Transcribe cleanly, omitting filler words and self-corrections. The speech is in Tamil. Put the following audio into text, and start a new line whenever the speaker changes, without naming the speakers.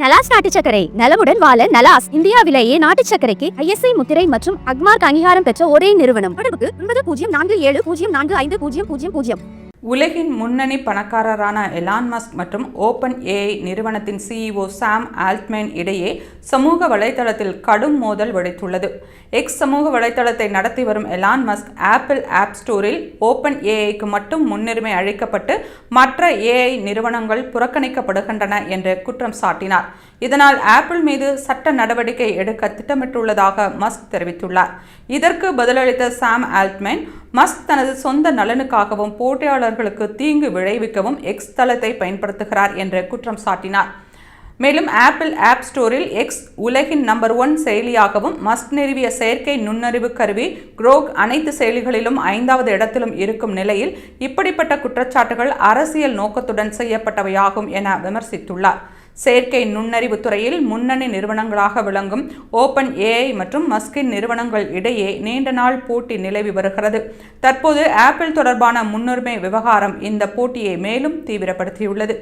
நலாஸ் நாட்டு சர்க்கரை நலமுடன் வாழ நலாஸ் இந்தியாவிலேயே நாட்டு சர்க்கரைக்கு ISI முத்திரை மற்றும் அக்மார்க் அங்கீகாரம் பெற்ற ஒரே நிறுவனம். தொடர்புக்கு 9047045000.
உலகின் முன்னணி பணக்காரரான எலான் மஸ்க் மற்றும் ஓப்பன் ஏஐ நிறுவனத்தின் CEO சாம் ஆல்ட்மேன் இடையே சமூக வலைதளத்தில் கடும் மோதல் வெடித்துள்ளது. எக்ஸ் சமூக வலைதளத்தை நடத்தி வரும் எலான் மஸ்க் ஆப்பிள் ஆப் ஸ்டோரில் ஓப்பன் ஏஐக்கு மட்டும் முன்னுரிமை அளிக்கப்பட்டு மற்ற ஏஐ நிறுவனங்கள் புறக்கணிக்கப்படுகின்றன என்று குற்றம் சாட்டினார். இதனால் ஆப்பிள் மீது சட்ட நடவடிக்கை எடுக்க திட்டமிட்டுள்ளதாக மஸ்க் தெரிவித்துள்ளார். இதற்கு பதிலளித்த சாம் ஆல்ட்மேன், மஸ்க் தனது சொந்த நலனுக்காகவும் போட்டியாளர்களுக்கு தீங்கு விளைவிக்கவும் எக்ஸ் தளத்தை பயன்படுத்துகிறார் என்று குற்றம் சாட்டினார். மேலும் ஆப்பிள் ஆப் ஸ்டோரில் எக்ஸ் உலகின் நம்பர் 1 செயலியாகவும் மஸ்க் நிறுவிய செயற்கை நுண்ணறிவு கருவி குரோக் அனைத்து செயலிகளிலும் 5வது இடத்திலும் இருக்கும் நிலையில் இப்படிப்பட்ட குற்றச்சாட்டுகள் அரசியல் நோக்கத்துடன் செய்யப்பட்டவையாகும் என விமர்சித்துள்ளார். செயற்கை நுண்ணறிவு துறையில் முன்னணி நிறுவனங்களாக விளங்கும் ஓப்பன் ஏஐ மற்றும் மஸ்கின் நிறுவனங்கள் இடையே நீண்ட நாள் போட்டி நிலவி வருகிறது. தற்போது ஆப்பிள் தொடர்பான முன்னுரிமை விவகாரம் இந்த போட்டியை மேலும் தீவிரப்படுத்தியுள்ளது.